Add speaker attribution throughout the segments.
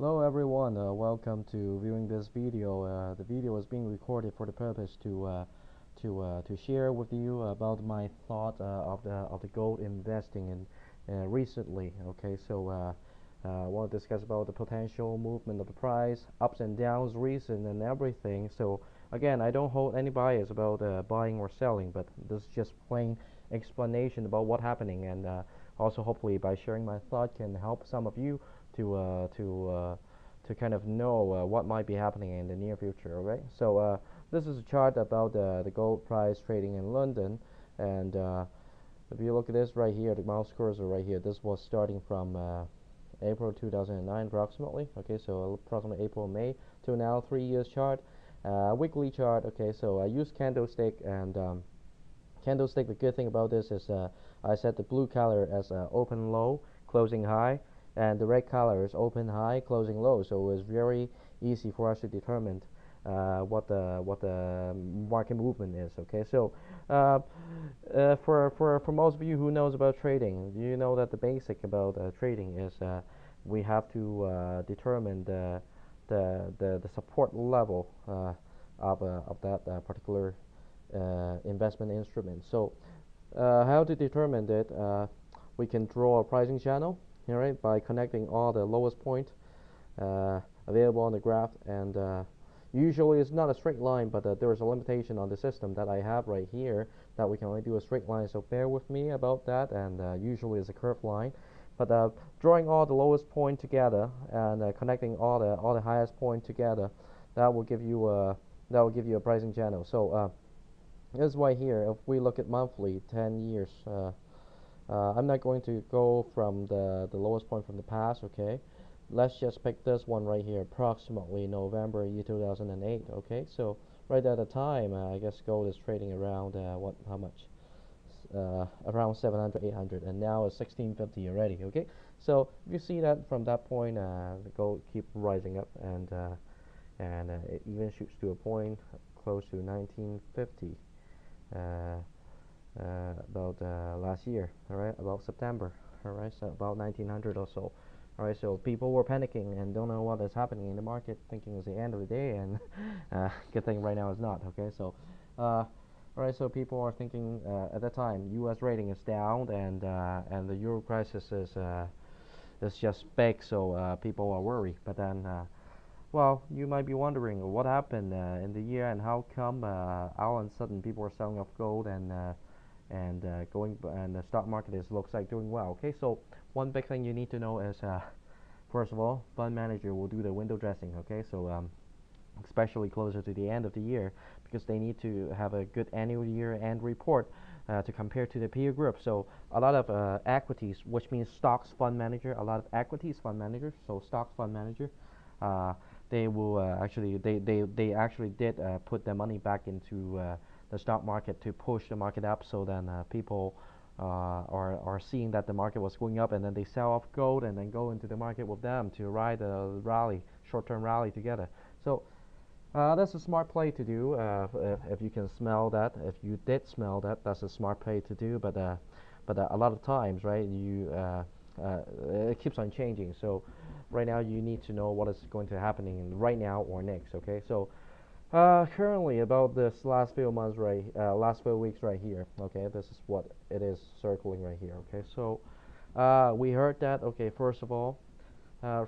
Speaker 1: Hello everyone, welcome to viewing this video. The video is being recorded for the purpose to share with you about my thought of the gold investing in recently. Okay, so I want to discuss about the potential movement of the price, ups and downs, reason, and everything. So again, I don't hold any bias about buying or selling, but this is just plain explanation about what's happening, and also hopefully by sharing my thought can help some of you to uh, to uh, to kind of know what might be happening in the near future. Okay, so this is a chart about the gold price trading in London, and if you look at this right here, the mouse cursor right here, this was starting from April 2009 approximately. Okay, so approximately April May to now, 3 years chart, weekly chart. Okay, so I use candlestick, and candlestick, the good thing about this is I set the blue color as open low, closing high, and the red color is open high, closing low. So it's very easy for us to determine what the market movement is. Okay, so uh, for most of you who knows about trading, you know that the basic about trading is we have to determine the support level of that particular investment instrument. So how to determine that? We can draw a pricing channel, all right, by connecting all the lowest point available on the graph, and usually it's not a straight line, but there is a limitation on the system that I have right here that we can only do a straight line. So bear with me about that, and usually it's a curved line. But drawing all the lowest point together and connecting all the highest point together, that will give you a pricing channel. So this is why here, if we look at monthly, 10 years, I'm not going to go from the lowest point from the past, okay? Let's just pick this one right here, approximately November year 2008, okay? So right at the time, I guess gold is trading around, how much? Around 700, 800, and now it's 1650 already, okay? So if you see that from that point, the gold keep rising up, and it even shoots to a point close to 1950. Uh, about last year, all right, about September, all right, so about 1900 or so. All right, so people were panicking and don't know what is happening in the market, thinking it's the end of the day, and good thing right now is not. Okay, so all right, so people are thinking at that time U.S. rating is down, and the euro crisis is just big, so people are worried. But then, well, you might be wondering what happened in the year, and how come all of a sudden people are selling off gold, and the stock market looks like doing well. Okay, so one big thing you need to know is first of all, fund manager will do the window dressing. Okay, so especially closer to the end of the year, because they need to have a good annual year-end report to compare to the peer group. So a lot of equities, which means stocks fund manager, a lot of equities fund managers, so stocks fund manager, uh, they will they actually did put their money back into the stock market to push the market up. So then people are seeing that the market was going up, and then they sell off gold and then go into the market with them to ride the rally, short-term rally together. So that's a smart play to do. If you can smell that, if you did smell that, that's a smart play to do. But a lot of times, right, it keeps on changing. So right now you need to know what is going to happening in right now or next. Okay, so currently about this last few months, right, last few weeks, right here. Okay, this is what it is circling right here. Okay, so we heard that. Okay, first of all,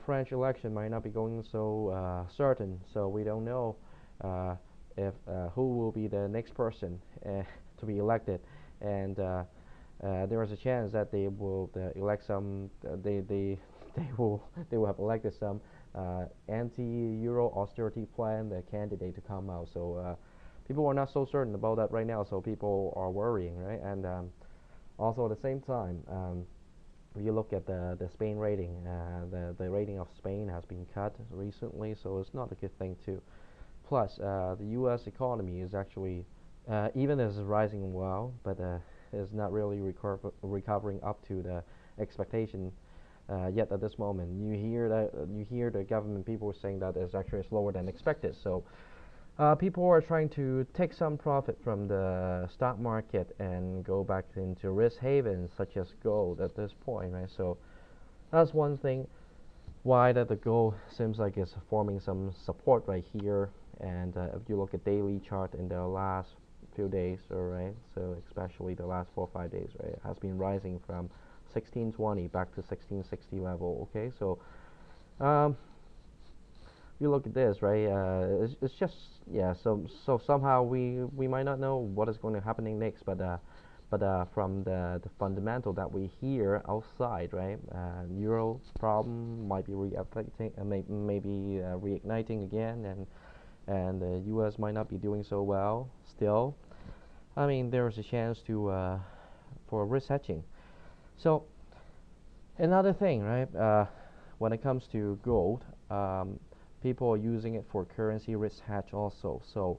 Speaker 1: French election might not be going so certain, so we don't know uh, if who will be the next person to be elected, and there is a chance that they will elect some. They will have elected some anti-euro austerity plan the candidate to come out. So people are not so certain about that right now. So people are worrying, right? And also at the same time. If you look at the Spain rating, the rating of Spain has been cut recently, so it's not a good thing too. Plus, the U.S. economy is actually even as rising well, but is not really recovering up to the expectation yet at this moment. You hear the government people saying that it's actually slower than expected. So people are trying to take some profit from the stock market and go back into risk havens such as gold at this point, right? So that's one thing. why that the gold seems like it's forming some support right here. And if you look at daily chart in the last few days, all right, so especially the last 4 or 5 days, right, it has been rising from 1620 back to 1660 level. Okay, so um, you look at this, right? It's just, yeah. So somehow we might not know what is going to happening next, but from the fundamental that we hear outside, right? Euro problem might be reigniting, maybe reigniting again, and the U.S. might not be doing so well still. I mean, there is a chance to for risk hedging. So another thing, right? When it comes to gold, people are using it for currency risk hedge also. So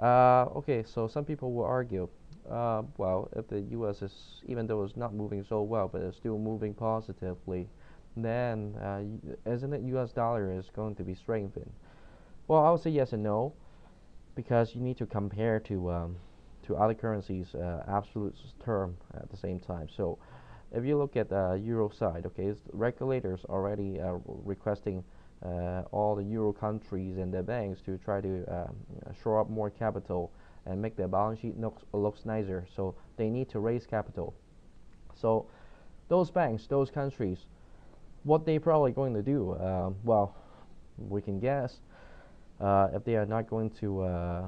Speaker 1: okay, so some people will argue, well, if the U.S. is, even though it's not moving so well, but it's still moving positively, then isn't it U.S. dollar is going to be strengthened? Well, I would say yes and no, because you need to compare to other currencies, absolute term at the same time. So if you look at the euro side, okay, regulators already requesting all the euro countries and their banks to try to shore up more capital and make their balance sheet looks nicer. So they need to raise capital. So those banks, those countries, what they probably going to do? Well, we can guess. If they are not going to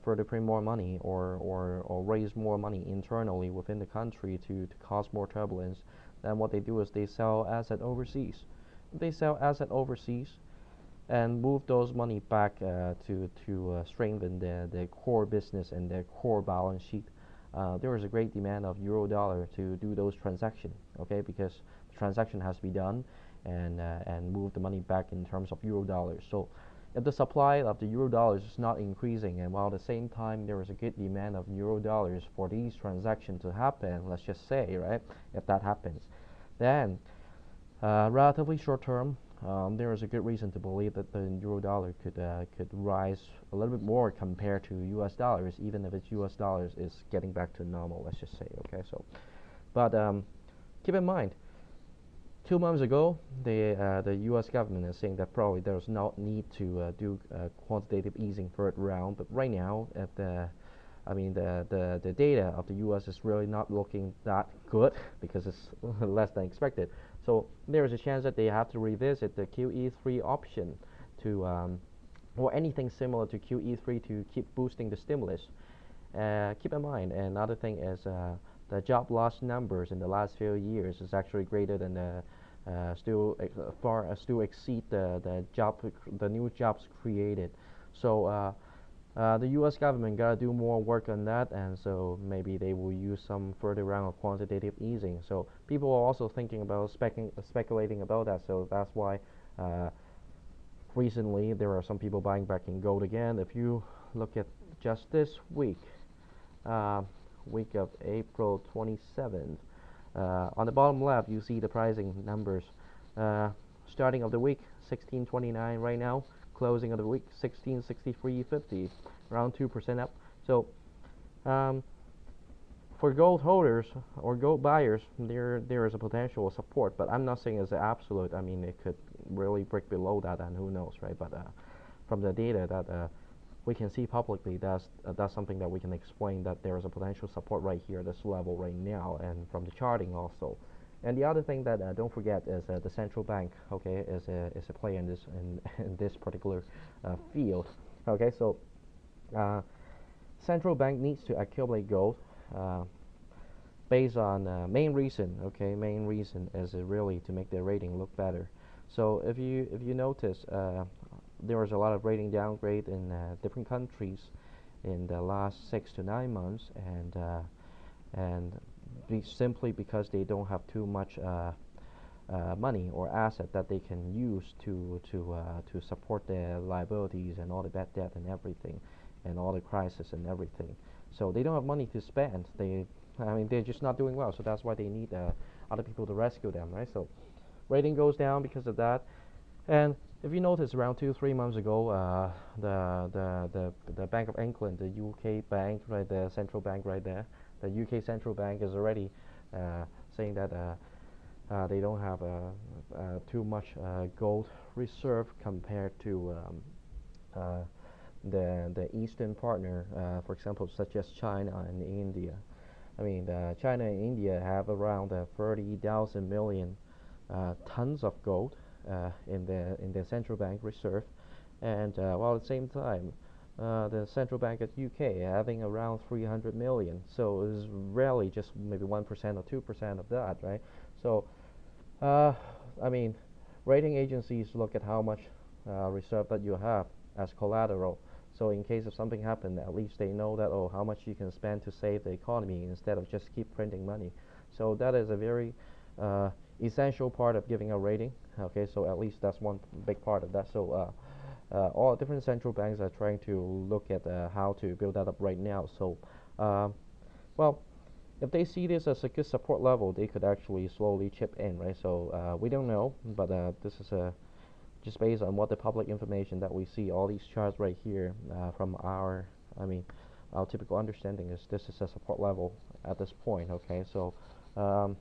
Speaker 1: further print more money or raise more money internally within the country to cause more turbulence, then what they do is they sell asset overseas. They sell asset overseas and move those money back to strengthen their core business and their core balance sheet. There is a great demand of euro dollar to do those transactions, okay, because the transaction has to be done and move the money back in terms of euro dollars. So if the supply of the euro dollars is not increasing, and while at the same time there is a good demand of euro dollars for these transactions to happen, let's just say, right, if that happens, then relatively short term, there is a good reason to believe that the euro dollar could rise a little bit more compared to U.S. dollars, even if its U.S. dollars is getting back to normal. Let's just say, okay. So, but keep in mind, 2 months ago, the U.S. government is saying that probably there's no need to do quantitative easing third round. But right now, at the I mean, the data of the U.S. is really not looking that good because it's less than expected. So there is a chance that they have to revisit the QE3 option to or anything similar to QE3 to keep boosting the stimulus. Keep in mind, another thing is the job loss numbers in the last few years is actually greater than the still exceed the new jobs created. So the U.S. government gotta do more work on that, and so maybe they will use some further round of quantitative easing. So people are also thinking about speculating about that. So that's why uh, recently there are some people buying back in gold again. If you look at just this week, uh, week of April 27th, on the bottom left you see the pricing numbers. Uh, Starting of the week 1629 right now. Closing of the week 1663.50, around 2% up. So um, for gold holders or gold buyers, there is a potential support, but I'm not saying it's absolute. I mean, it could really break below that, and who knows, right? But from the data that we can see publicly, that's something that we can explain that there is a potential support right here, this level right now, and from the charting also. And the other thing that don't forget is the central bank, okay, is a player in this in this particular field. Okay, so uh, central bank needs to accumulate gold uh, based on main reason is really to make their rating look better. So if you notice, there was a lot of rating downgrade in different countries in the last 6 to 9 months, and simply because they don't have too much money or asset that they can use to support their liabilities and all the bad debt and everything, and all the crisis and everything. So they don't have money to spend. I mean, they're just not doing well. So that's why they need other people to rescue them, right? So rating goes down because of that. And if you notice, around 2 3 months ago, the Bank of England, the UK bank, right, the central bank right there, the UK central bank is already saying that they don't have too much gold reserve compared to uh, the Eastern partner, for example, such as China and India. I mean, China and India have around 30,000 million tons of gold in the central bank reserve, and while at the same time, the central bank at UK having around 300 million. So it's rarely just maybe 1% or 2% of that, right? So uh, I mean, rating agencies look at how much reserve that you have as collateral. So in case of something happen, at least they know that, oh, how much you can spend to save the economy instead of just keep printing money. So that is a very uh, essential part of giving a rating. Okay, so at least that's one big part of that. So all different central banks are trying to look at how to build that up right now. So uh, well, if they see this as a good support level, they could actually slowly chip in, right? So we don't know, but this is just based on what the public information that we see. All these charts right here from I mean, our typical understanding is this is a support level at this point. Okay, so um,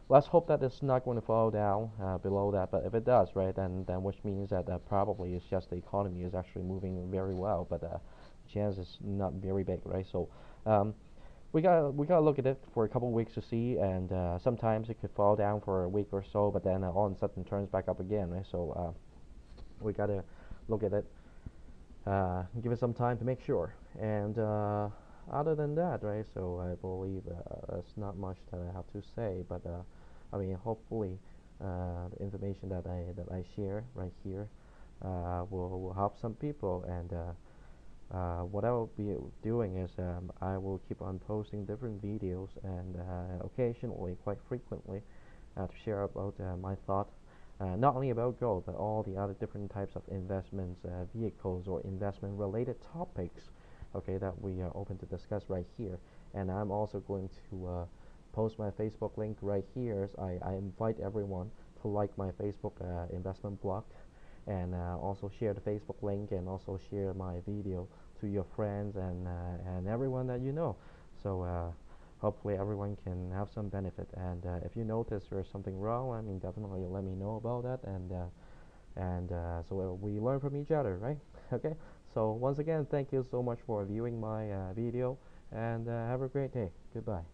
Speaker 1: let's hope that it's not going to fall down below that. But if it does, right, then which means that probably it's just the economy is actually moving very well, but chance is not very big, right? So um, we gotta look at it for a couple of weeks to see, and sometimes it could fall down for a week or so, but then all of a sudden turns back up again, right? So we gotta look at it, give it some time to make sure. And other than that, right? So I believe there's not much that I have to say, but I mean, hopefully, the information that I share right here will help some people, and what I will be doing is I will keep on posting different videos and occasionally, quite frequently, to share about my thought, not only about gold, but all the other different types of investments, vehicles, or investment related topics, okay, that we are open to discuss right here. And I'm also going to post my Facebook link right here. So I invite everyone to like my Facebook investment blog, and also share the Facebook link, and also share my video to your friends and everyone that you know. So hopefully everyone can have some benefit. And if you notice there's something wrong, I mean, definitely let me know about that. And so we learn from each other, right? Okay. So once again, thank you so much for viewing my video, and have a great day. Goodbye.